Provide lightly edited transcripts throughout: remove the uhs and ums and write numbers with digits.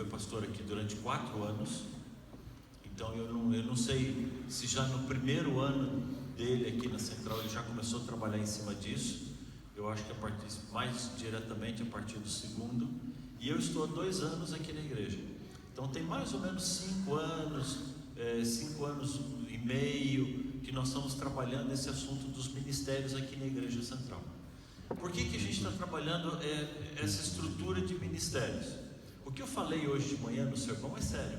foi pastor aqui durante 4 anos. Então eu não sei se já no primeiro ano dele aqui na Central ele já começou a trabalhar em cima disso. Eu acho que mais diretamente a partir do segundo. E eu estou há 2 anos aqui na igreja. Então tem mais ou menos 5 anos, 5 anos e meio que nós estamos trabalhando esse assunto dos ministérios aqui na Igreja Central. Por que a gente está trabalhando essa estrutura de ministérios? O que eu falei hoje de manhã no sermão é sério.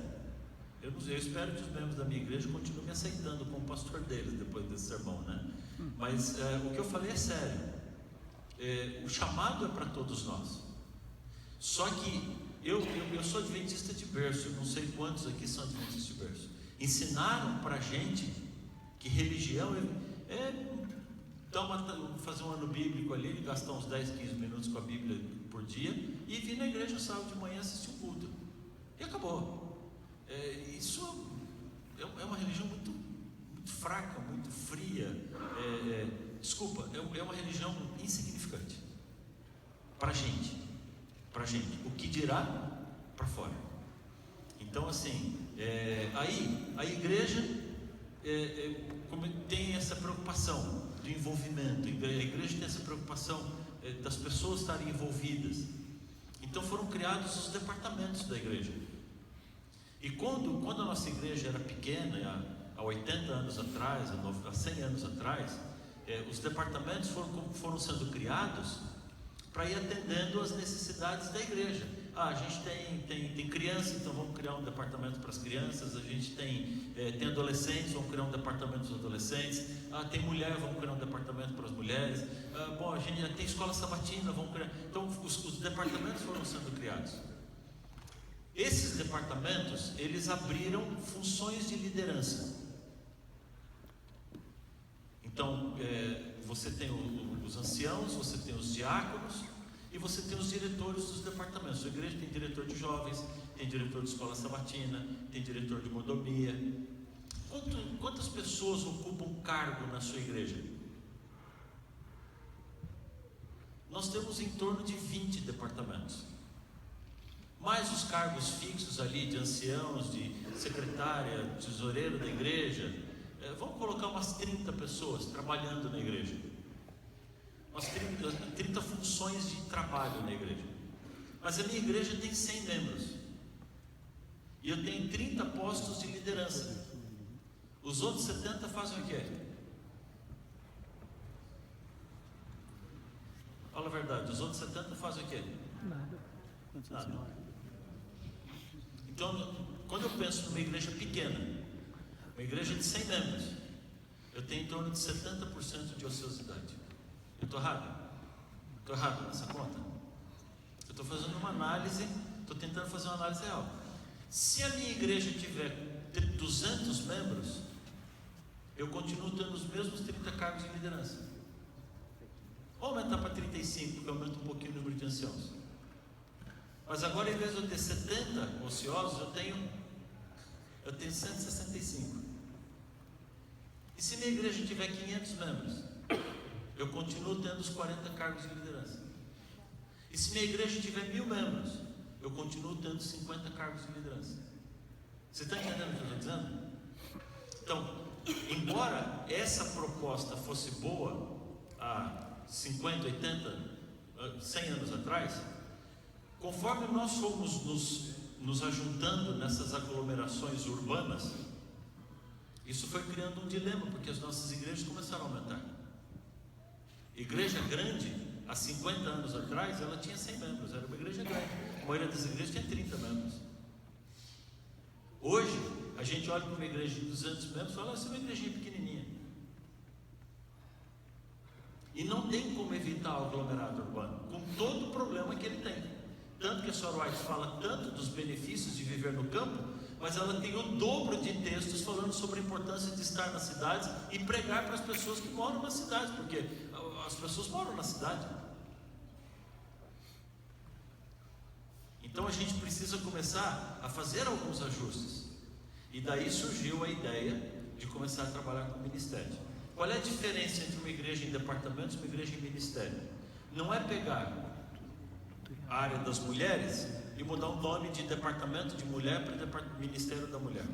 Eu espero que os membros da minha igreja continuem me aceitando como pastor deles depois desse sermão, né? Mas o que eu falei é sério. O chamado é para todos nós. Só que eu sou adventista de berço. Eu não sei quantos aqui são adventistas de berço. Ensinaram para a gente que religião fazer um ano bíblico ali, gastar uns 10, 15 minutos com a Bíblia por dia e vir na igreja sábado de manhã assistir um culto. E acabou. Isso é uma religião muito, muito fraca, muito fria. É uma religião insignificante para a gente. O que dirá para fora. Então assim, aí a igreja tem essa preocupação do envolvimento. A igreja tem essa preocupação das pessoas estarem envolvidas. Então foram criados os departamentos da igreja. E quando a nossa igreja era pequena, há 80 anos atrás, há 100 anos atrás, os departamentos foram sendo criados para ir atendendo às necessidades da igreja. A gente tem criança, então vamos criar um departamento para as crianças. A gente tem adolescentes, vamos criar um departamento para os adolescentes. Tem mulher, vamos criar um departamento para as mulheres. A gente tem escola sabatina, vamos criar. Então os departamentos foram sendo criados. Esses departamentos, eles abriram funções de liderança. Então você tem os anciãos, você tem os diáconos e você tem os diretores dos departamentos. A igreja tem diretor de jovens, tem diretor de escola sabatina, tem diretor de mordomia. Quantas pessoas ocupam cargo na sua igreja? Nós temos em torno de 20 departamentos. Mais os cargos fixos ali de anciãos, de secretária, tesoureiro da igreja. Vamos colocar umas 30 pessoas trabalhando na igreja. Umas 30 funções de trabalho na igreja. Mas a minha igreja tem 100 membros. E eu tenho 30 postos de liderança. Os outros 70 fazem o quê? Fala a verdade, os outros 70 fazem o quê? Nada. Então, quando eu penso numa igreja pequena, uma igreja de 100 membros, eu tenho em torno de 70% de ociosidade. Eu estou errado? Estou errado nessa conta? Eu estou fazendo uma análise, estou tentando fazer uma análise real. Se a minha igreja tiver 200 membros, eu continuo tendo os mesmos 30 cargos de liderança. Vou aumentar para 35, porque aumenta um pouquinho o número de anciãos. Mas agora, em vez de eu ter 70 ociosos, eu tenho 165. E se minha igreja tiver 500 membros, eu continuo tendo os 40 cargos de liderança. E se minha igreja tiver 1000 membros, eu continuo tendo 50 cargos de liderança. Você está entendendo o que eu estou dizendo? Então, embora essa proposta fosse boa há 50, 80, 100 anos atrás, conforme nós fomos nos ajuntando nessas aglomerações urbanas, isso foi criando um dilema, porque as nossas igrejas começaram a aumentar. Igreja grande, há 50 anos atrás, ela tinha 100 membros, era uma igreja grande. A maioria das igrejas tinha 30 membros. Hoje, a gente olha para uma igreja de 200 membros e fala, essa é uma igrejinha pequenininha. E não tem como evitar o aglomerado urbano, com todo o problema que ele tem. Tanto que a Sra. White fala tanto dos benefícios de viver no campo, mas ela tem o dobro de textos falando sobre a importância de estar nas cidades e pregar para as pessoas que moram nas cidades, porque as pessoas moram na cidade. Então a gente precisa começar a fazer alguns ajustes. E daí surgiu a ideia de começar a trabalhar com ministério. Qual é a diferença entre uma igreja em departamentos e uma igreja em ministério? Não é pegar a área das mulheres e mudar o nome de departamento de mulher para Ministério da Mulher.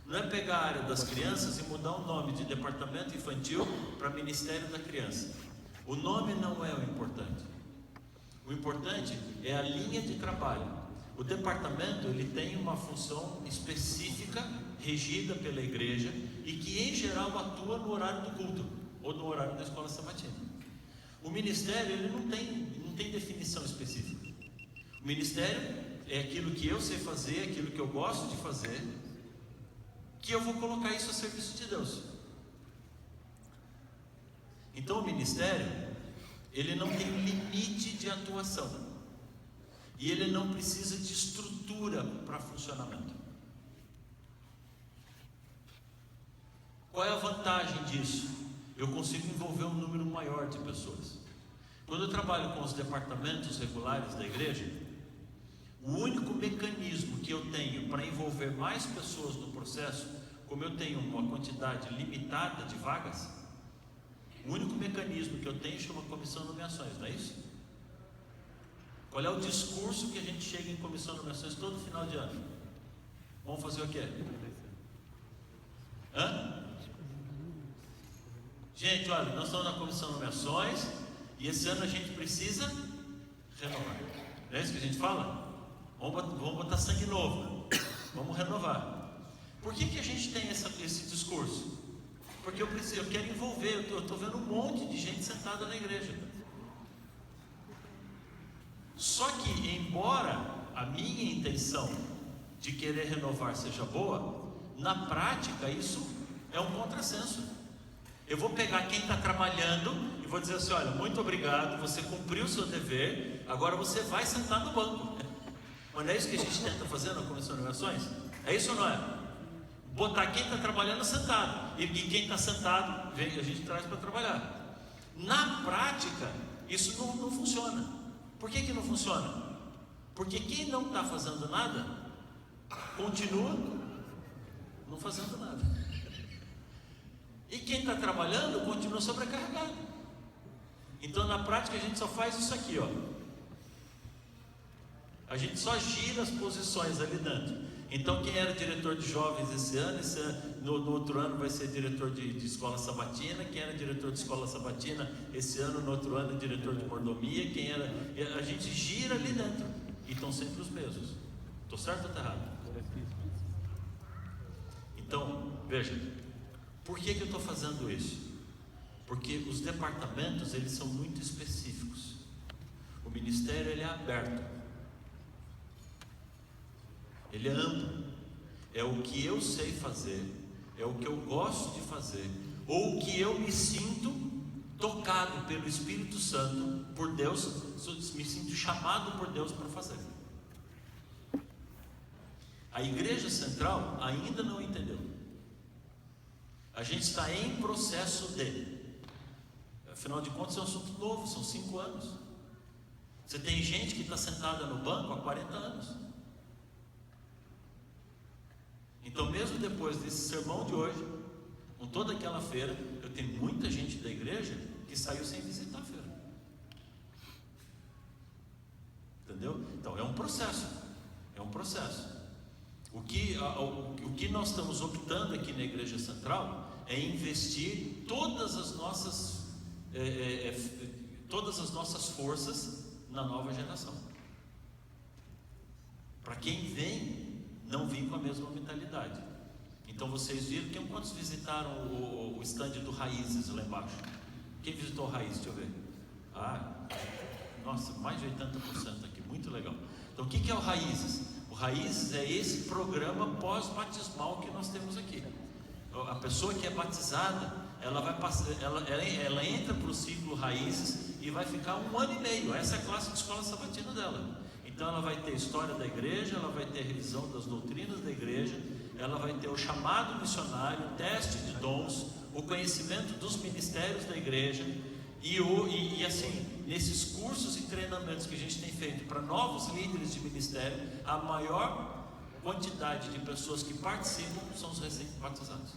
Não é pegar a área das crianças e mudar o nome de departamento infantil para Ministério da Criança. O nome não é o importante. O importante é a linha de trabalho. O departamento, ele tem uma função específica, regida pela igreja, e que em geral atua no horário do culto ou no horário da escola sabatina. O ministério, ele não tem definição específica. O ministério é aquilo que eu sei fazer, aquilo que eu gosto de fazer, que eu vou colocar isso a serviço de Deus. Então o ministério, ele não tem limite de atuação, e ele não precisa de estrutura para funcionamento. Qual é a vantagem disso? Eu consigo envolver um número maior de pessoas. Quando eu trabalho com os departamentos regulares da igreja, o único mecanismo que eu tenho para envolver mais pessoas no processo, como eu tenho uma quantidade limitada de vagas, o único mecanismo que eu tenho chama Comissão de Nomeações, não é isso? Qual é o discurso que a gente chega em Comissão de Nomeações todo final de ano? Vamos fazer o quê? Gente, olha, nós estamos na Comissão de Nomeações e esse ano a gente precisa renovar. Não é isso que a gente fala? Vamos botar sangue novo, vamos renovar. Por que a gente tem esse discurso? Porque eu quero envolver. Eu estou vendo um monte de gente sentada na igreja. Só que, embora a minha intenção de querer renovar seja boa, na prática isso é um contrassenso. Eu vou pegar quem está trabalhando e vou dizer assim: olha, muito obrigado, você cumpriu o seu dever, agora você vai sentar no banco. Mas não é isso que a gente tenta fazer na Comissão de Nomeações? É isso ou não é? Botar quem está trabalhando sentado, e quem está sentado, a gente traz para trabalhar. Na prática, isso não funciona. Por que não funciona? Porque quem não está fazendo nada, continua não fazendo nada. E quem está trabalhando, continua sobrecarregado. Então, na prática, a gente só faz isso aqui, ó. A gente só gira as posições ali dentro. Então, quem era diretor de jovens esse ano, no outro ano vai ser diretor de escola sabatina. Quem era diretor de escola sabatina esse ano, no outro ano, diretor de mordomia. A gente gira ali dentro. E estão sempre os mesmos. Estou certo ou estou errado? Então, veja, por que eu estou fazendo isso? Porque os departamentos, eles são muito específicos. O ministério, ele é aberto. Ele é amplo, é o que eu sei fazer, é o que eu gosto de fazer, ou o que eu me sinto tocado pelo Espírito Santo, por Deus, me sinto chamado por Deus para fazer. A Igreja Central ainda não entendeu. A gente está em processo de, afinal de contas é um assunto novo, são 5 anos. Você tem gente que está sentada no banco há 40 anos. Então, mesmo depois desse sermão de hoje, com toda aquela feira, eu tenho muita gente da igreja que saiu sem visitar a feira. Entendeu? Então, é um processo. É um processo. O que nós estamos optando aqui na Igreja Central é investir todas as nossas forças na nova geração. Para quem vem, não vim com a mesma mentalidade. Então vocês viram, quantos visitaram o stand do Raízes lá embaixo? Quem visitou o Raízes? Deixa eu ver. Nossa, mais de 80% aqui, muito legal. Então o que é o Raízes? O Raízes é esse programa pós-batismal que nós temos aqui. A pessoa que é batizada, ela vai passar, ela entra para o ciclo Raízes e vai ficar 1 ano e meio. Essa é a classe de escola sabatina dela. Então ela vai ter história da igreja, ela vai ter revisão das doutrinas da igreja, ela vai ter o chamado missionário, o teste de dons, o conhecimento dos ministérios da igreja e assim, nesses cursos e treinamentos que a gente tem feito para novos líderes de ministério, a maior quantidade de pessoas que participam são os recém-batizados.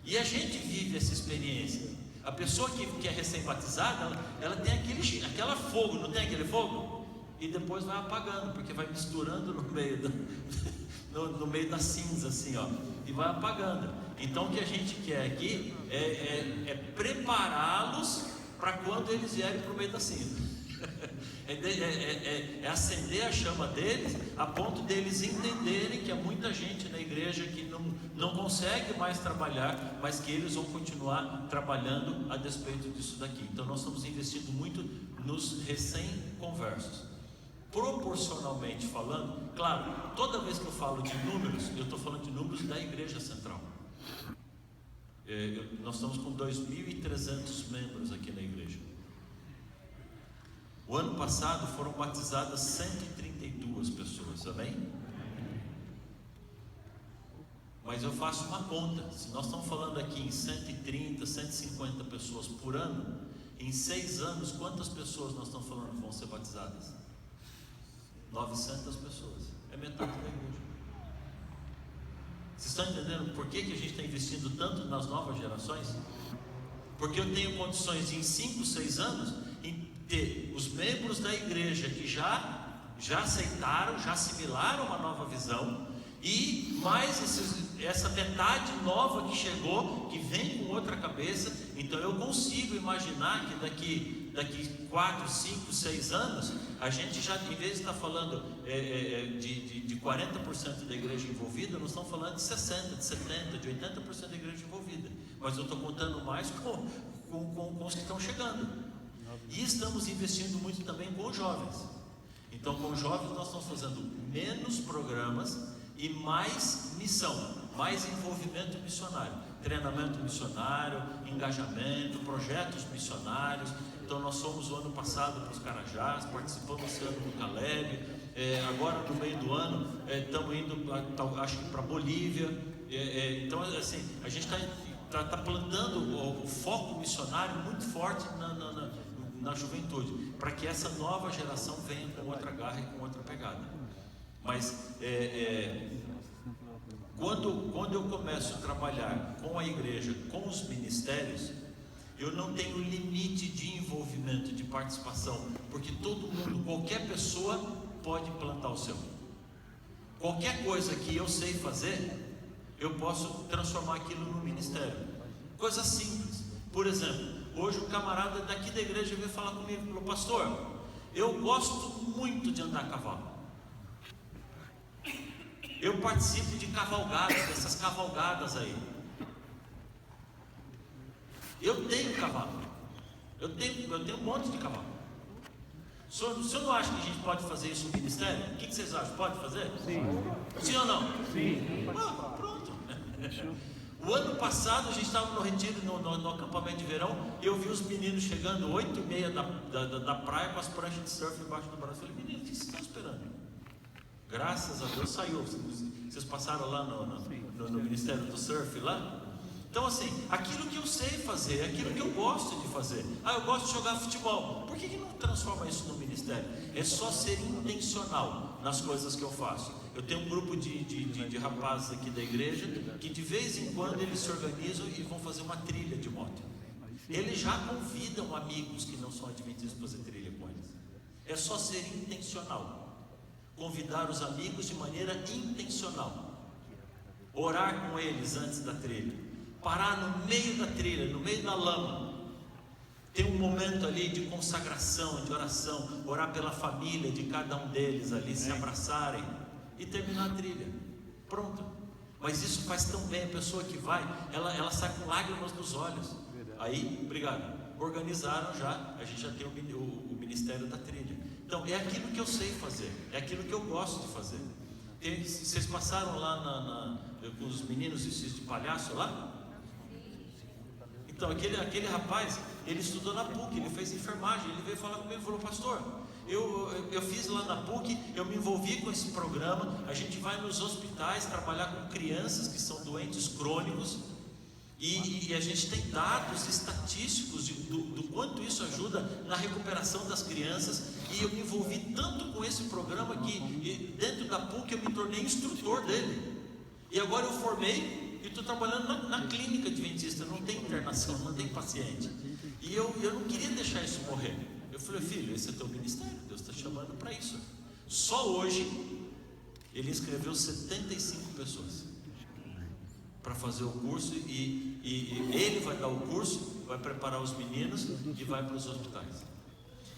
E a gente vive essa experiência. A pessoa que é recém-batizada, ela tem aquela fogo, não tem aquele fogo? E depois vai apagando, porque vai misturando no meio no meio da cinza, assim, ó, e vai apagando. Então o que a gente quer aqui é prepará-los para quando eles vierem para o meio da cinza. É acender a chama deles, a ponto deles entenderem que há muita gente na igreja que não consegue mais trabalhar, mas que eles vão continuar trabalhando a despeito disso daqui. Então nós estamos investindo muito nos recém-conversos. Proporcionalmente falando, claro, toda vez que eu falo de números, eu estou falando de números da Igreja Central. Nós estamos com 2.300 membros aqui na igreja. O ano passado foram batizadas 132 pessoas, amém? Mas eu faço uma conta, se nós estamos falando aqui em 130, 150 pessoas por ano, em 6 anos, quantas pessoas nós estamos falando que vão ser batizadas? 900 pessoas, é metade da igreja. Vocês estão entendendo por que a gente está investindo tanto nas novas gerações? Porque eu tenho condições de, em 5, 6 anos, em ter os membros da igreja que já aceitaram, já assimilaram uma nova visão, e mais essa metade nova que chegou, que vem com outra cabeça. Então eu consigo imaginar que daqui 4, 5, 6 anos, a gente já, em vez de estar falando de 40% da igreja envolvida, nós estamos falando de 60%, de 70%, de 80% da igreja envolvida. Mas eu estou contando mais com os que estão chegando. E estamos investindo muito também com os jovens. Então com os jovens nós estamos fazendo menos programas e mais missão, mais envolvimento missionário, treinamento missionário, engajamento, projetos missionários. Então nós fomos o ano passado para os Carajás, participamos esse ano do Caleb, agora no meio do ano estamos indo, acho que para Bolívia. Então assim, a gente está plantando o foco missionário muito forte na juventude, para que essa nova geração venha com outra garra e com outra pegada. Mas quando eu começo a trabalhar com a igreja, com os ministérios, eu não tenho limite de envolvimento, de participação, porque todo mundo, qualquer pessoa pode implantar o seu. Qualquer coisa que eu sei fazer, eu posso transformar aquilo no ministério. Coisa simples. Por exemplo, hoje um camarada daqui da igreja veio falar comigo, falou: pastor, eu gosto muito de andar a cavalo. Eu participo de cavalgadas, dessas cavalgadas aí. Eu tenho cavalo. Eu tenho um monte de cavalo. O senhor não acha que a gente pode fazer isso no ministério? O que vocês acham? Pode fazer? Sim. Sim ou não? Sim. Pronto. O ano passado a gente estava no retiro, no acampamento de verão. Eu vi os meninos chegando 8h30 da praia com as pranchas de surf embaixo do braço. Eu falei: meninos, o que vocês estão esperando? Graças a Deus saiu. Vocês passaram lá no Ministério do Surf lá? Então assim, aquilo que eu sei fazer, aquilo que eu gosto de fazer. Eu gosto de jogar futebol. Por que não transforma isso no ministério? É só ser intencional nas coisas que eu faço. Eu tenho um grupo de rapazes aqui da igreja que de vez em quando eles se organizam e vão fazer uma trilha de moto. Eles já convidam amigos que não são adventistas para fazer trilha com eles. É só ser intencional. Convidar os amigos de maneira intencional, orar com eles antes da trilha, parar no meio da trilha, no meio da lama, ter um momento ali de consagração, de oração, orar pela família de cada um deles ali, se abraçarem e terminar a trilha. Pronto. Mas isso faz tão bem. A pessoa que vai, ela sai com lágrimas nos olhos. Aí, obrigado, organizaram já, a gente já tem o ministério da trilha. Então é aquilo que eu sei fazer, é aquilo que eu gosto de fazer. Vocês passaram lá com os meninos de palhaço lá? Então aquele rapaz, ele estudou na PUC, ele fez enfermagem. Ele veio falar comigo e falou: pastor, eu fiz lá na PUC, eu me envolvi com esse programa. A gente vai nos hospitais trabalhar com crianças que são doentes crônicos, e a gente tem dados estatísticos do quanto isso ajuda na recuperação das crianças. E eu me envolvi tanto com esse programa que dentro da PUC eu me tornei instrutor dele. E agora eu formei e estou trabalhando na clínica adventista, não tem internação, não tem paciente. E eu não queria deixar isso morrer. Eu falei, filho, esse é teu ministério, Deus está chamando para isso. Só hoje ele inscreveu 75 pessoas para fazer o curso, e ele vai dar o curso, vai preparar os meninos e vai para os hospitais.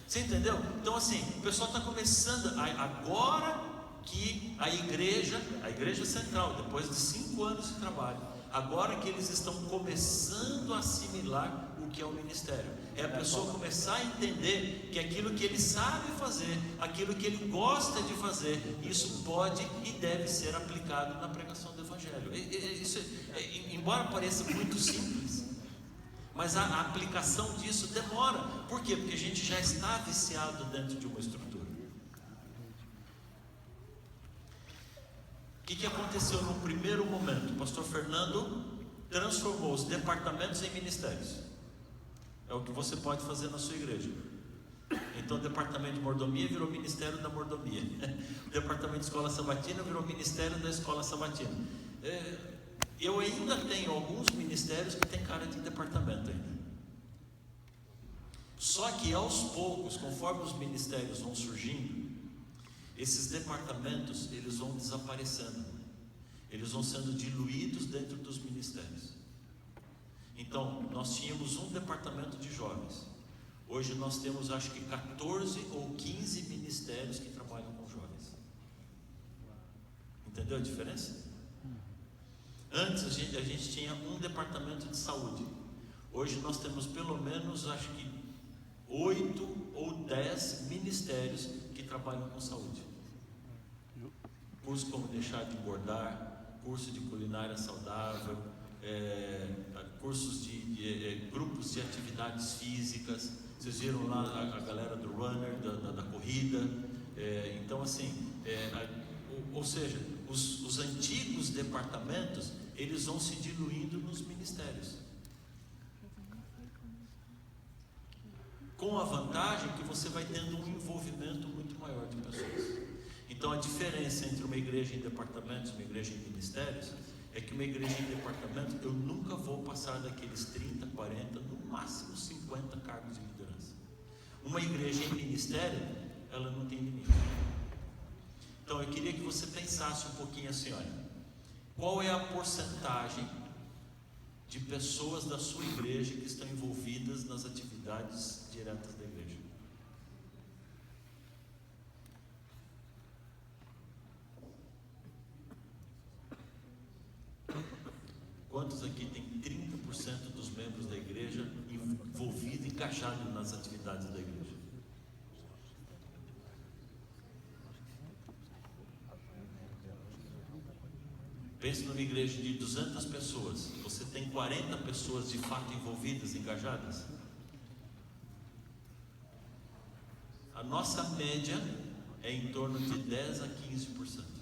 Você entendeu? Então assim, o pessoal está começando, agora que a igreja central, depois de 5 anos de trabalho, agora que eles estão começando a assimilar o que é o ministério, é a pessoa começar a entender que aquilo que ele sabe fazer, aquilo que ele gosta de fazer, isso pode e deve ser aplicado na pregação do Evangelho. Isso, embora pareça muito simples, mas a aplicação disso demora. Por quê? Porque a gente já está viciado dentro de uma estrutura. O que aconteceu no primeiro momento? O pastor Fernando transformou os departamentos em ministérios. É o que você pode fazer na sua igreja. Então o departamento de mordomia virou ministério da mordomia. O departamento de escola sabatina virou ministério da escola sabatina. Eu ainda tenho alguns ministérios que tem cara de departamento ainda. Só que aos poucos, conforme os ministérios vão surgindo, esses departamentos, eles vão desaparecendo, eles vão sendo diluídos dentro dos ministérios. Então, nós tínhamos um departamento de jovens, hoje nós temos acho que 14 ou 15 ministérios que trabalham com jovens. Entendeu a diferença? Antes a gente tinha um departamento de saúde, hoje nós temos pelo menos acho que 8 ou 10 ministérios que trabalham com saúde. Curso como deixar de engordar, curso de culinária saudável, cursos de grupos de atividades físicas. Vocês viram lá a galera do runner, da corrida. Então assim, ou seja, os antigos departamentos, eles vão se diluindo nos ministérios, com a vantagem que você vai tendo um envolvimento muito maior de pessoas. Então a diferença entre uma igreja em departamentos e uma igreja em ministérios é que uma igreja em departamento, eu nunca vou passar daqueles 30, 40, no máximo 50 cargos de liderança. Uma igreja em ministério, ela não tem limite. Então eu queria que você pensasse um pouquinho assim, olha, qual é a porcentagem de pessoas da sua igreja que estão envolvidas nas atividades diretas da igreja? Quantos aqui tem 30% dos membros da igreja envolvidos, encaixados nas atividades da igreja? Pense numa igreja de 200 pessoas, você tem 40 pessoas de fato envolvidas, engajadas? A nossa média é em torno de 10 a 15%.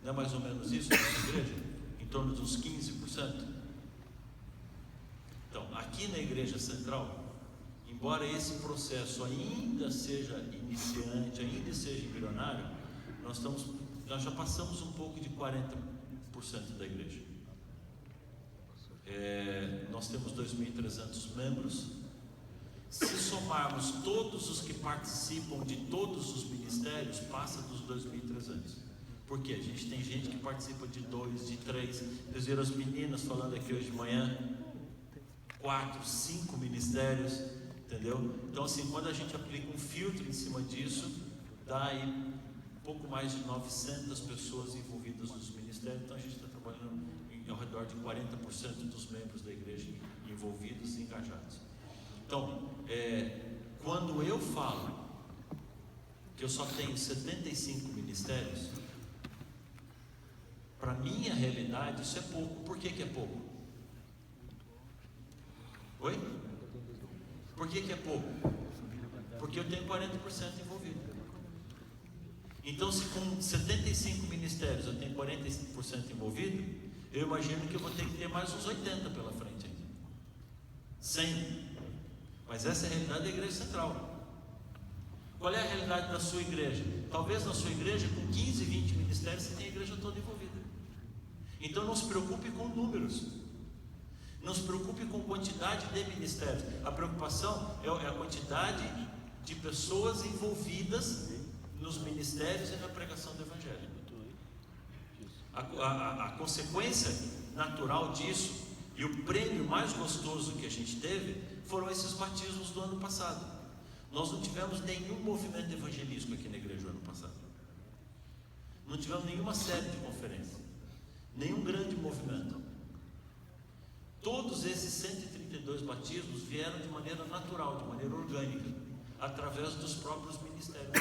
Não é mais ou menos isso na nossa igreja? Em torno dos 15%. Então, aqui na igreja central, embora esse processo ainda seja iniciante, ainda seja embrionário, nós já passamos um pouco de 40% da igreja. Nós temos 2.300 membros. Se somarmos todos os que participam de todos os ministérios, passa dos 2.300. Porque a gente tem gente que participa de 2, de 3. Vocês viram as meninas falando aqui hoje de manhã, 4, 5 ministérios, entendeu? Então assim, quando a gente aplica um filtro em cima disso, dá aí um pouco mais de 900 pessoas envolvidas nos ministérios. Então a gente está trabalhando ao redor de 40% dos membros da igreja envolvidos e engajados. Então, quando eu falo que eu só tenho 75 ministérios, para minha realidade isso é pouco. Por que é pouco? Oi? Por que é pouco? Porque eu tenho 40% envolvido. Então, se com 75 ministérios eu tenho 45% envolvido, eu imagino que eu vou ter que ter mais uns 80 pela frente ainda. 100. Mas essa é a realidade da igreja central. Qual é a realidade da sua igreja? Talvez na sua igreja, com 15, 20 ministérios, você tenha a igreja toda envolvida. Então não se preocupe com números, não se preocupe com quantidade de ministérios. A preocupação é a quantidade de pessoas envolvidas nos ministérios e na pregação do Evangelho. A consequência natural disso, e o prêmio mais gostoso que a gente teve, foram esses batismos do ano passado. Nós não tivemos nenhum movimento evangelístico aqui na igreja no ano passado. Não tivemos nenhuma série de conferências, nenhum grande movimento. Todos esses 132 batismos vieram de maneira natural, de maneira orgânica, através dos próprios ministérios.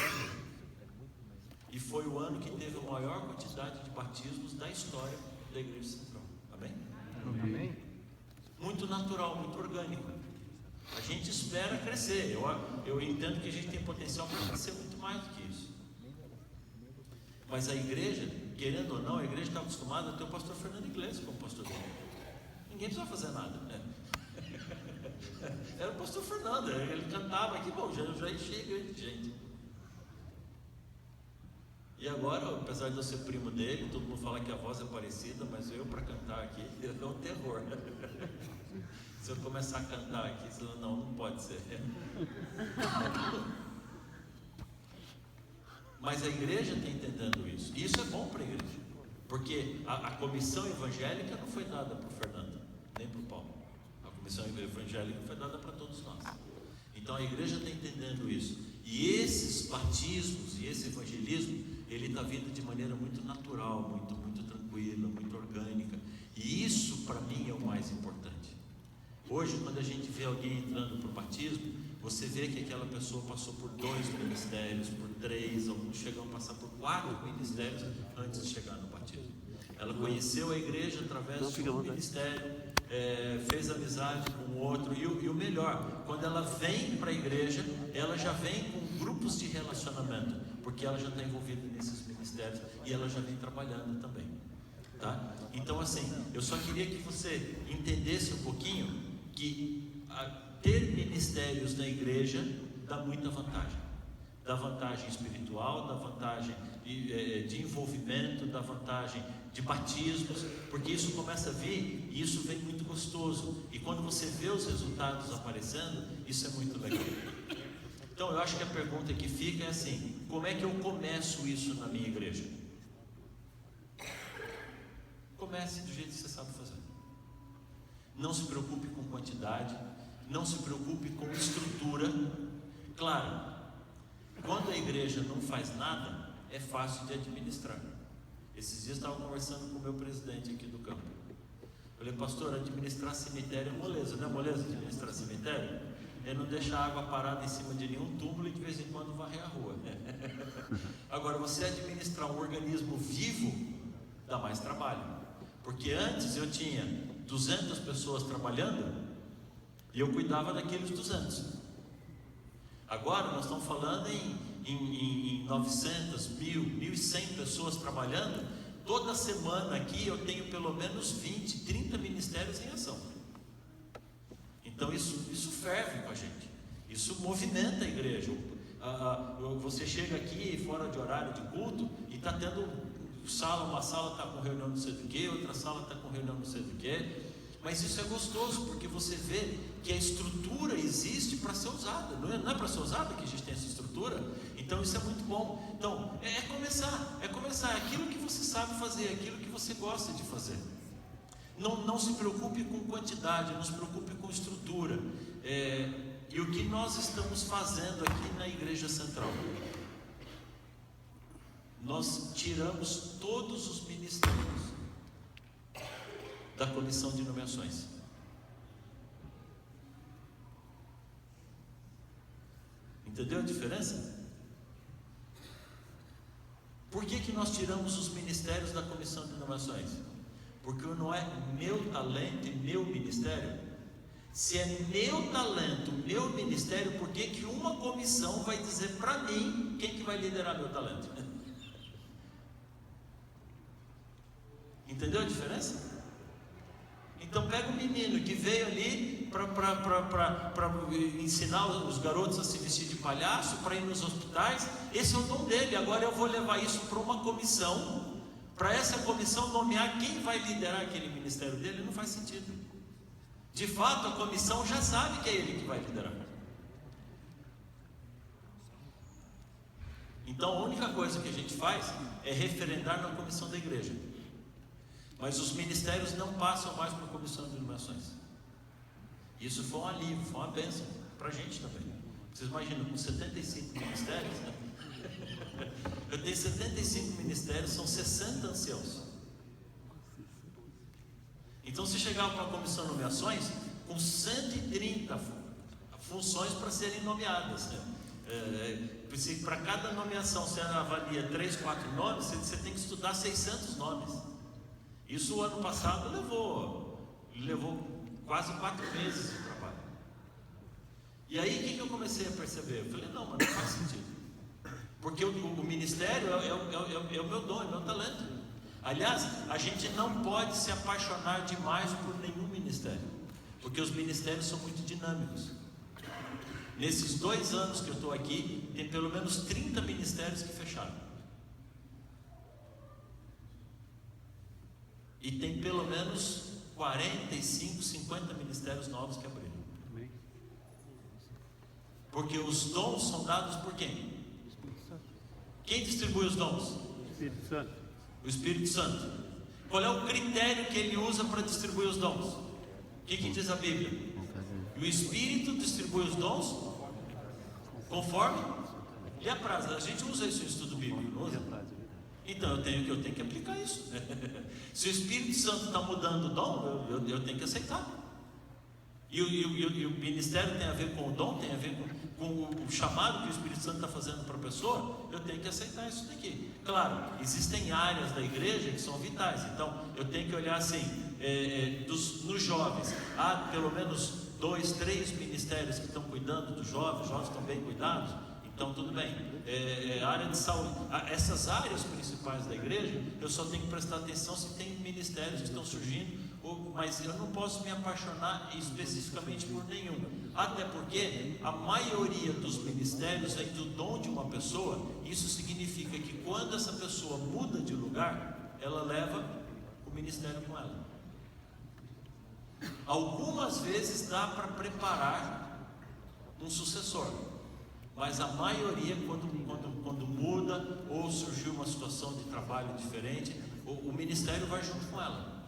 E foi o ano que teve a maior quantidade de batismos da história da Igreja Central. Amém? Amém. Muito natural, muito orgânico. A gente espera crescer. Eu entendo que a gente tem potencial para crescer muito mais do que isso. Mas a igreja, querendo ou não, a igreja está acostumada a ter o pastor Fernando Iglesias como pastor dele. Ninguém precisa fazer nada, né? Era o pastor Fernando, ele cantava aqui, bom, já enchei a igreja de gente. E agora, apesar de eu ser primo dele, todo mundo fala que a voz é parecida, mas eu para cantar aqui é um terror. Se eu começar a cantar aqui, você não pode ser. Mas a igreja está entendendo isso. E isso é bom para a igreja, porque a comissão evangélica não foi dada para o Fernando, nem para o Paulo. A comissão evangélica foi dada para todos nós. Então a igreja está entendendo isso. E esses batismos e esse evangelismo, ele está vindo de maneira muito natural, muito tranquila, muito orgânica. E isso para mim é o mais importante. Hoje, quando a gente vê alguém entrando para o batismo, você vê que aquela pessoa passou por 2 ministérios, por 3, alguns chegam a passar por 4 ministérios antes de chegar no batismo. Ela conheceu a igreja através de um ministério, fez amizade com o outro, e o melhor, quando ela vem para a igreja, ela já vem com grupos de relacionamento, porque ela já está envolvida nesses ministérios e ela já vem trabalhando também. Tá? Então assim, eu só queria que você entendesse um pouquinho que ter ministérios na igreja dá muita vantagem. Dá vantagem espiritual, dá vantagem de envolvimento, dá vantagem de batismos, porque isso começa a vir e isso vem muito gostoso. E quando você vê os resultados aparecendo, isso é muito legal. Então eu acho que a pergunta que fica é assim: como é que eu começo isso na minha igreja? Comece do jeito que você sabe fazer. Não se preocupe com quantidade, não se preocupe com estrutura. Claro, quando a igreja não faz nada, é fácil de administrar. Esses dias eu estava conversando com o meu presidente aqui do campo. Eu falei: pastor, administrar cemitério é moleza, não é moleza administrar cemitério? É não deixar água parada em cima de nenhum túmulo e de vez em quando varrer a rua. Agora, você administrar um organismo vivo dá mais trabalho, porque antes eu tinha 200 pessoas trabalhando e eu cuidava daqueles 200. Agora nós estamos falando em 900, 1.000, 1.100 pessoas trabalhando. Toda semana aqui eu tenho pelo menos 20, 30 ministérios em ação. Então isso ferve com a gente, isso movimenta a igreja. Você chega aqui fora de horário de culto e está tendo uma sala está com reunião não sei do que, outra sala está com reunião não sei do que. Mas isso é gostoso, porque você vê que a estrutura existe para ser usada. Não é para ser usada que a gente tem essa estrutura. Então isso é muito bom. Então é começar aquilo que você sabe fazer, aquilo que você gosta de fazer. Não se preocupe com quantidade, não se preocupe com estrutura. E o que nós estamos fazendo aqui na Igreja Central? Nós tiramos todos os ministérios da comissão de nomeações. Entendeu a diferença? Por que nós tiramos os ministérios da comissão de nomeações? Porque não é meu talento e meu ministério. Se é meu talento, meu ministério, por que uma comissão vai dizer para mim quem que vai liderar meu talento? Entendeu a diferença? Então pega um menino que veio ali para ensinar os garotos a se vestir de palhaço, para ir nos hospitais. Esse é o dom dele. Agora eu vou levar isso para uma comissão, para essa comissão nomear quem vai liderar aquele ministério dele. Não faz sentido. De fato, a comissão já sabe que é ele que vai liderar. Então a única coisa que a gente faz é referendar na comissão da igreja. Mas os ministérios não passam mais por comissão de nomeações. Isso foi um alívio, foi uma bênção para a gente também. Vocês imaginam, com 75 ministérios, né? Eu tenho 75 ministérios, são 60 anciãos. Então se chegar para a comissão de nomeações, com 130 funções para serem nomeadas, né? Se para cada nomeação você avalia 3, 4 nomes, você tem que estudar 600 nomes. Isso o ano passado levou quase 4 meses de trabalho. E aí o que eu comecei a perceber? Eu falei, não, mas não faz sentido. Porque o ministério é o meu dom, é o meu talento. Aliás, a gente não pode se apaixonar demais por nenhum ministério, porque os ministérios são muito dinâmicos. Nesses 2 anos que eu estou aqui, tem pelo menos 30 ministérios que fecharam. E tem pelo menos 45, 50 ministérios novos que abriram. Porque os dons são dados por quem? Quem distribui os dons? Espírito Santo. O Espírito Santo. Qual é o critério que ele usa para distribuir os dons? O que diz a Bíblia? E o Espírito distribui os dons conforme lhe apraz. A gente usa isso no estudo bíblico, não usa? Então eu tenho que aplicar isso. Se o Espírito Santo está mudando o dom, eu tenho que aceitar. E o ministério tem a ver com o dom, tem a ver com o chamado que o Espírito Santo está fazendo para a pessoa. Eu tenho que aceitar isso daqui. Claro, existem áreas da igreja que são vitais. Então eu tenho que olhar assim, nos jovens, há pelo menos 2, 3 ministérios que estão cuidando dos jovens, os jovens estão bem cuidados, então tudo bem. Área de saúde, essas áreas principais da igreja, eu só tenho que prestar atenção se tem ministérios que estão surgindo, mas eu não posso me apaixonar especificamente por nenhum, até porque a maioria dos ministérios vem do dom de uma pessoa. Isso significa que quando essa pessoa muda de lugar, ela leva o ministério com ela. Algumas vezes dá para preparar um sucessor, mas a maioria, quando muda ou surgiu uma situação de trabalho diferente, o ministério vai junto com ela.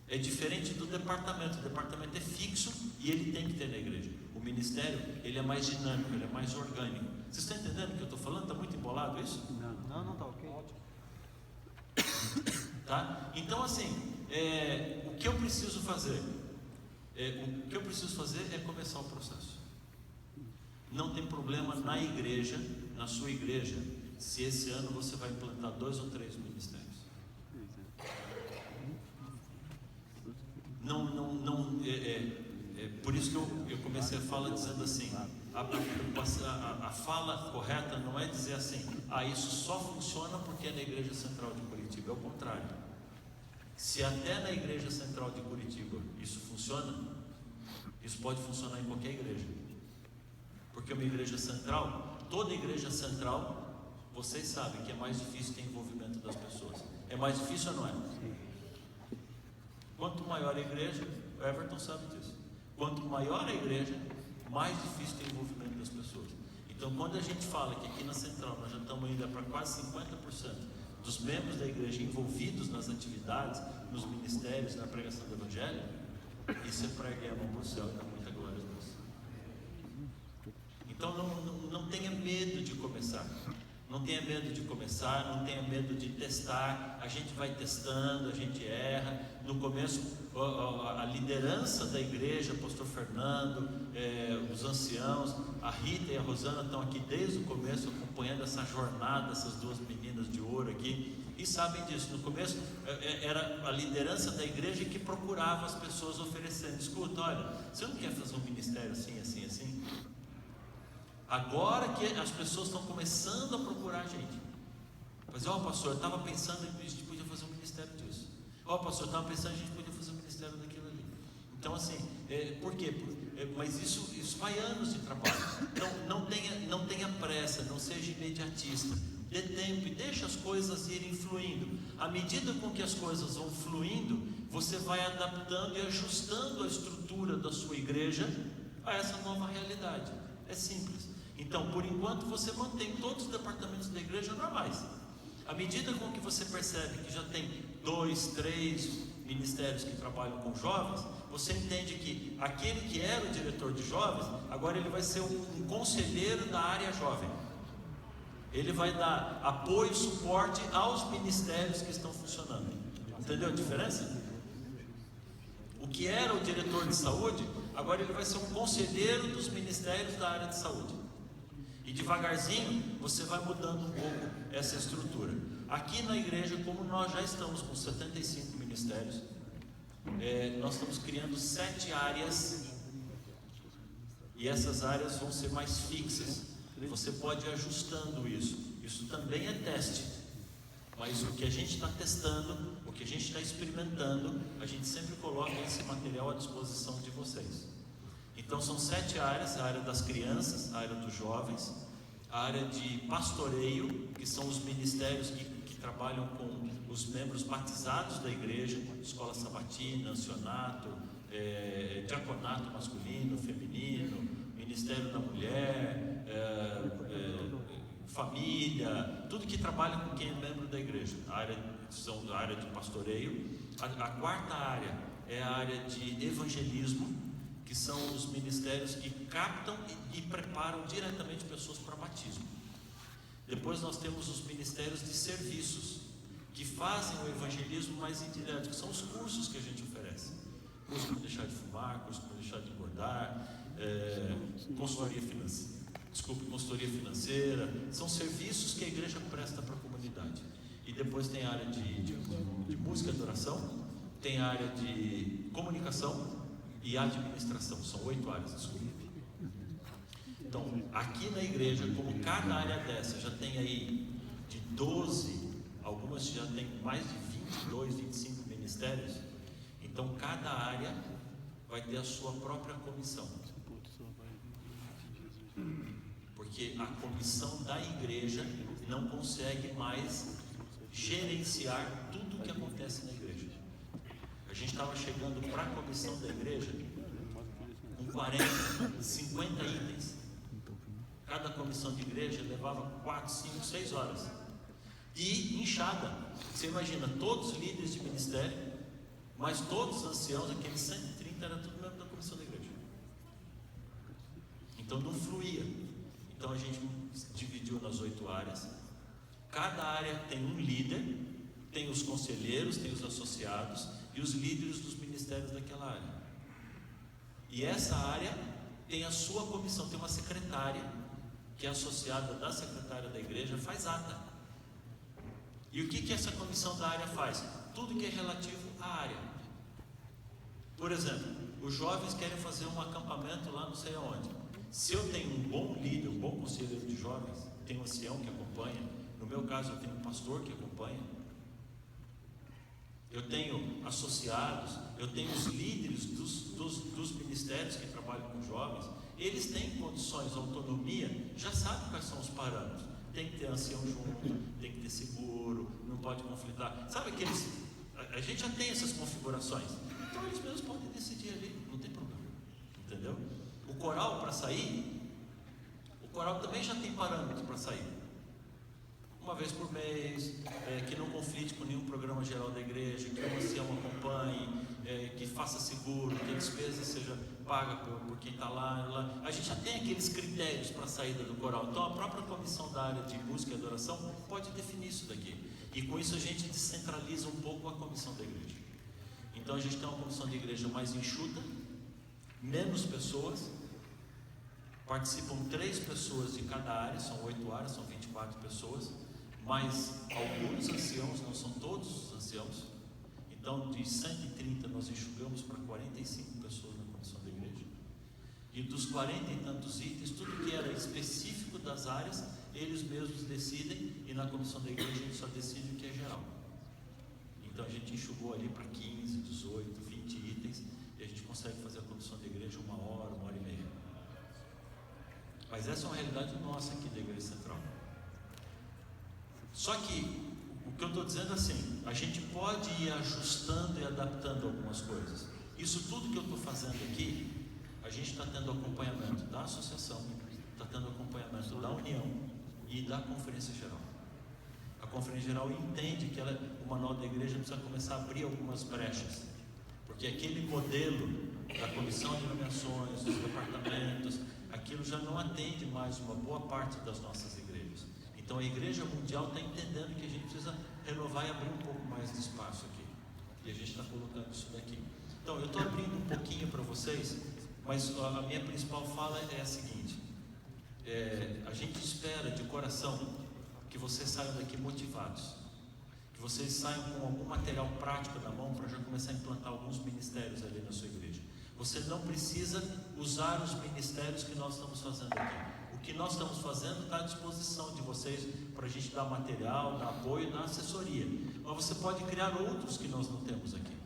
É diferente do departamento. O departamento é fixo e ele tem que ter na igreja. O ministério, ele é mais dinâmico, ele é mais orgânico. Vocês estão entendendo o que eu estou falando? Está muito embolado isso? Não está ok. Tá? Então assim, o que eu preciso fazer? O que eu preciso fazer é começar o processo. Não tem problema na igreja, na sua igreja, se esse ano você vai implantar 2 ou 3 ministérios. Por isso que eu comecei a fala dizendo assim, a fala correta não é dizer assim, isso só funciona porque é na Igreja Central de Curitiba. É o contrário. Se até na Igreja Central de Curitiba isso funciona, isso pode funcionar em qualquer igreja. Porque uma igreja central, toda igreja central, vocês sabem que é mais difícil ter envolvimento das pessoas. É mais difícil ou não é? Quanto maior a igreja, o Everton sabe disso, quanto maior a igreja, mais difícil ter envolvimento das pessoas. Então quando a gente fala que aqui na central nós já estamos indo para quase 50% dos membros da igreja envolvidos nas atividades, nos ministérios, na pregação do evangelho, isso é para erguer a mão para o céu e dar muita glória a Deus. Então não tenha medo de começar. Não tenha medo de começar, não tenha medo de testar. A gente vai testando, a gente erra. No começo, a liderança da igreja, o pastor Fernando, os anciãos, a Rita e a Rosana estão aqui desde o começo, acompanhando essa jornada, essas 2 meninas de ouro aqui, e sabem disso. No começo, era a liderança da igreja que procurava as pessoas oferecendo: escuta, olha, você não quer fazer um ministério assim, assim, assim? Agora que as pessoas estão começando a procurar a gente, mas pastor, eu estava pensando que a gente podia fazer um ministério disso. Pastor, eu estava pensando que a gente podia fazer um ministério daquilo ali. Então assim, por quê? Mas isso vai anos de trabalho. Então não tenha pressa, não seja imediatista. Dê tempo e deixe as coisas irem fluindo. À medida com que as coisas vão fluindo, você vai adaptando e ajustando a estrutura da sua igreja a essa nova realidade. É simples. Então, por enquanto, você mantém todos os departamentos da igreja normais. À medida com que você percebe que já tem 2, 3 ministérios que trabalham com jovens, você entende que aquele que era o diretor de jovens, agora ele vai ser um conselheiro da área jovem. Ele vai dar apoio e suporte aos ministérios que estão funcionando. Entendeu a diferença? O que era o diretor de saúde, agora ele vai ser um conselheiro dos ministérios da área de saúde. E devagarzinho você vai mudando um pouco essa estrutura. Aqui na igreja, como nós já estamos com 75 ministérios, nós estamos criando 7 áreas, e essas áreas vão ser mais fixas. Você pode ir ajustando isso. Isso também é teste. Mas o que a gente está testando, o que a gente está experimentando, a gente sempre coloca esse material à disposição de vocês. Então são 7 áreas: a área das crianças, a área dos jovens, a área de pastoreio, que são os ministérios que trabalham com os membros batizados da igreja, escola sabatina, ancianato, diaconato masculino, feminino, ministério da mulher, família, tudo que trabalha com quem é membro da igreja. A área de pastoreio. A quarta área é a área de evangelismo, que são os ministérios que captam e preparam diretamente pessoas para batismo. Depois nós temos os ministérios de serviços, que fazem o evangelismo mais indireto, que são os cursos que a gente oferece. Curso para deixar de fumar, curso para deixar de engordar, consultoria financeira. São serviços que a igreja presta para a comunidade. E depois tem a área de música e adoração, tem a área de comunicação e administração. São 8 áreas, desculpa. Então, aqui na igreja, como cada área dessa já tem aí de 12, algumas já tem mais de 22, 25 ministérios, então cada área vai ter a sua própria comissão. Porque a comissão da igreja não consegue mais gerenciar tudo o que acontece na igreja. A gente estava chegando para a comissão da igreja com 40, 50 itens. Cada comissão de igreja levava 4, 5, 6 horas. E inchada. Você imagina, todos os líderes de ministério, mas todos os anciãos, aqueles 130, era tudo membro da comissão da igreja. Então não fluía. Então a gente dividiu nas 8 áreas. Cada área tem um líder, tem os conselheiros, tem os associados e os líderes dos ministérios daquela área. E essa área tem a sua comissão, tem uma secretária, que é associada da secretária da igreja, faz ata. E o que essa comissão da área faz? Tudo que é relativo à área. Por exemplo, os jovens querem fazer um acampamento lá não sei aonde. Se eu tenho um bom líder, um bom conselheiro de jovens, tenho um ancião que acompanha, no meu caso eu tenho um pastor que acompanha, eu tenho associados, eu tenho os líderes dos ministérios que trabalham com jovens, eles têm condições, autonomia, já sabem quais são os parâmetros. Tem que ter ancião junto, tem que ter seguro, não pode conflitar. Sabe aqueles... A gente já tem essas configurações. Então eles mesmos podem decidir ali, não tem problema. Entendeu? O coral para sair, o coral também já tem parâmetros para sair. Uma vez por mês, que não conflite com nenhum programa geral da igreja, que o ancião acompanhe, que faça seguro, que a despesa seja paga por quem está lá. A gente já tem aqueles critérios para a saída do coral. Então a própria comissão da área de música e adoração pode definir isso daqui. E com isso a gente descentraliza um pouco a comissão da igreja. Então a gente tem uma comissão de igreja mais enxuta, menos pessoas, participam 3 pessoas de cada área, são 8 áreas, são 24 pessoas, mas alguns anciãos, não são todos os anciãos. Então de 130 nós enxugamos para 45 pessoas na comissão da igreja. E dos 40 e tantos itens, tudo que era específico das áreas, eles mesmos decidem, e na comissão da igreja a gente só decide o que é geral. Então a gente enxugou ali para 15, 18, 20 itens, e a gente consegue fazer a condução da igreja 1 hora, 1 hora e meia. Mas essa é uma realidade nossa aqui da Igreja Central. Só que o que eu estou dizendo é assim, a gente pode ir ajustando e adaptando algumas coisas. Isso tudo que eu estou fazendo aqui, a gente está tendo acompanhamento da associação, está tendo acompanhamento da União e da Conferência Geral. A Conferência Geral entende que o manual da igreja precisa começar a abrir algumas brechas, porque aquele modelo da comissão de nomeações, dos departamentos, aquilo já não atende mais uma boa parte das nossas igrejas. Então a Igreja Mundial está entendendo que a gente precisa renovar e abrir um pouco mais de espaço aqui, e a gente está colocando isso daqui. Então eu estou abrindo um pouquinho para vocês, mas a minha principal fala é a seguinte: a gente espera de coração que vocês saiam daqui motivados, que vocês saiam com algum material prático na mão para já começar a implantar alguns ministérios ali na sua igreja. Você não precisa usar os ministérios que nós estamos fazendo aqui. O que nós estamos fazendo está à disposição de vocês para a gente dar material, dar apoio, dar assessoria. Mas você pode criar outros que nós não temos aqui.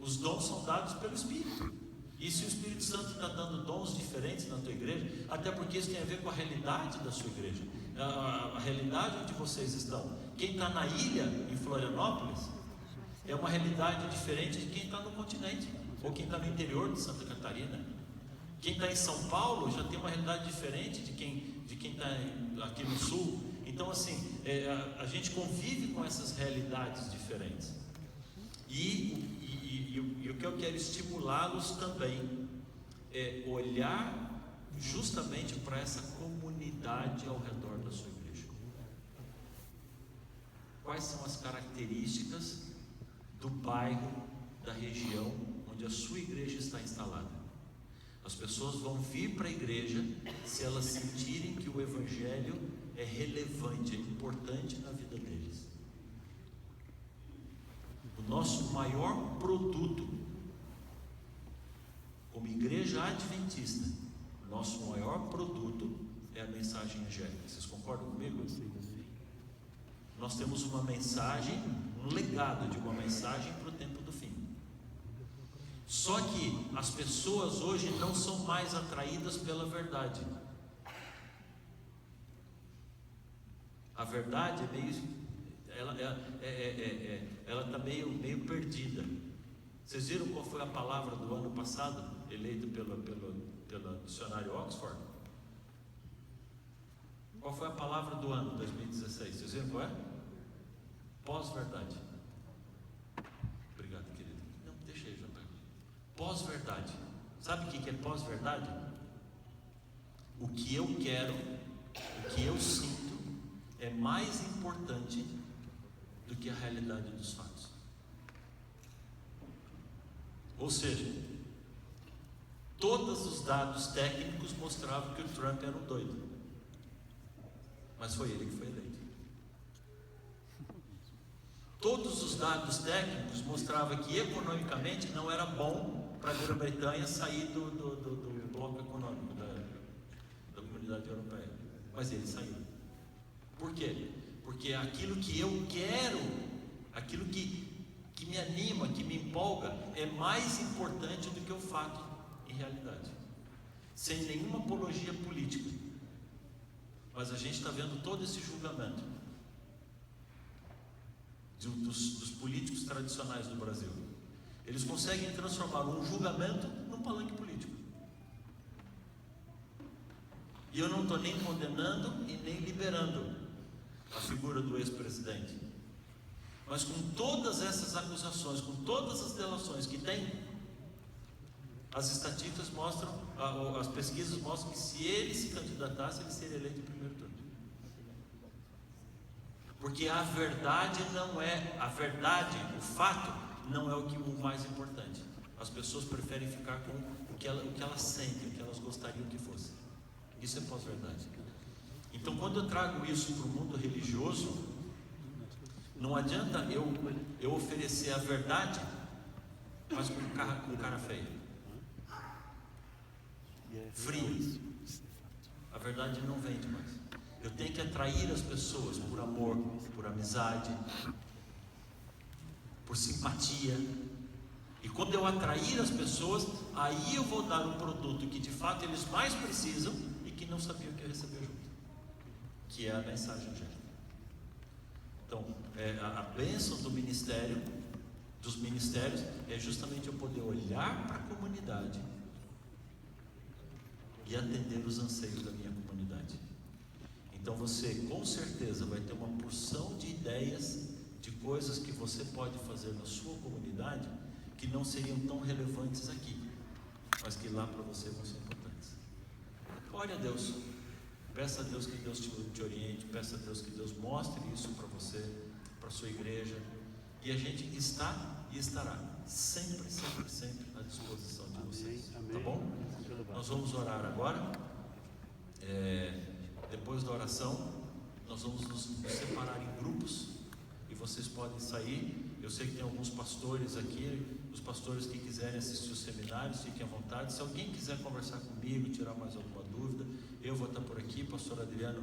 Os dons são dados pelo Espírito. E se o Espírito Santo está dando dons diferentes na tua igreja, até porque isso tem a ver com a realidade da sua igreja, a realidade onde vocês estão. Quem está na ilha, em Florianópolis, é uma realidade diferente de quem está no continente, ou quem está no interior de Santa Catarina. Quem está em São Paulo já tem uma realidade diferente de quem está aqui no sul. Então assim, a gente convive com essas realidades diferentes. E o que eu quero estimulá-los também é olhar justamente para essa comunidade ao redor da sua igreja. Quais são as características do bairro, da região onde a sua igreja está instalada? As pessoas vão vir para a igreja se elas sentirem que o Evangelho é relevante, é importante na vida deles. O nosso maior produto como igreja adventista, o nosso maior produto é a mensagem angélica. Vocês concordam comigo? Nós temos uma mensagem, um legado de uma mensagem para o tempo do fim. Só que as pessoas hoje não são mais atraídas pela verdade. A verdade é meio... ela está meio perdida. Vocês viram qual foi a palavra do ano passado, eleito pelo dicionário Oxford? Qual foi a palavra do ano 2016? Vocês viram qual é? Pós-verdade. Obrigado, querido. Não, deixa aí, já pego. Pós-verdade. Sabe o que é pós-verdade? O que eu quero, o que eu sinto, é mais importante do que a realidade dos fatos. Ou seja, todos os dados técnicos mostravam que o Trump era um doido, mas foi ele que foi eleito. Todos os dados técnicos mostravam que economicamente não era bom para a Grã-Bretanha sair do bloco econômico da comunidade europeia, mas ele saiu. Por quê? Porque aquilo que eu quero, aquilo que me anima, que me empolga, é mais importante do que o fato em realidade, sem nenhuma apologia política. Mas a gente está vendo todo esse julgamento dos políticos tradicionais do Brasil. Eles conseguem transformar um julgamento num palanque político. E eu não estou nem condenando e nem liberando a figura do ex-presidente, mas com todas essas acusações, com todas as delações que tem, as estatísticas mostram, as pesquisas mostram que se ele se candidatasse, ele seria eleito em primeiro turno. Porque a verdade não é, o fato não é o mais importante. As pessoas preferem ficar com o que elas sentem, o que elas gostariam que fosse. Isso é pós-verdade. Então, quando eu trago isso para o mundo religioso, não adianta eu oferecer a verdade, mas com cara feia, fria. A verdade não vende mais. Eu tenho que atrair as pessoas por amor, por amizade, por simpatia, E quando eu atrair as pessoas, aí eu vou dar um produto que de fato eles mais precisam e que não sabiam que ia receber junto, que é a mensagem angélica. Então, a bênção do ministério, dos ministérios, é justamente eu poder olhar para a comunidade e atender os anseios da minha comunidade. Então você com certeza vai ter uma porção de ideias, de coisas que você pode fazer na sua comunidade que não seriam tão relevantes aqui, mas que lá para você vão ser importantes. Ore a Deus, peça a Deus que Deus te oriente, peça a Deus que Deus mostre isso para você, para a sua igreja, e a gente está e estará sempre, sempre, sempre à disposição de vocês. Tá bom? Nós vamos orar agora. Depois da oração, nós vamos nos separar em grupos e vocês podem sair. Eu sei que tem alguns pastores aqui, os pastores que quiserem assistir os seminários, fiquem à vontade. Se alguém quiser conversar comigo, tirar mais alguma dúvida, eu vou estar por aqui, pastor Adriano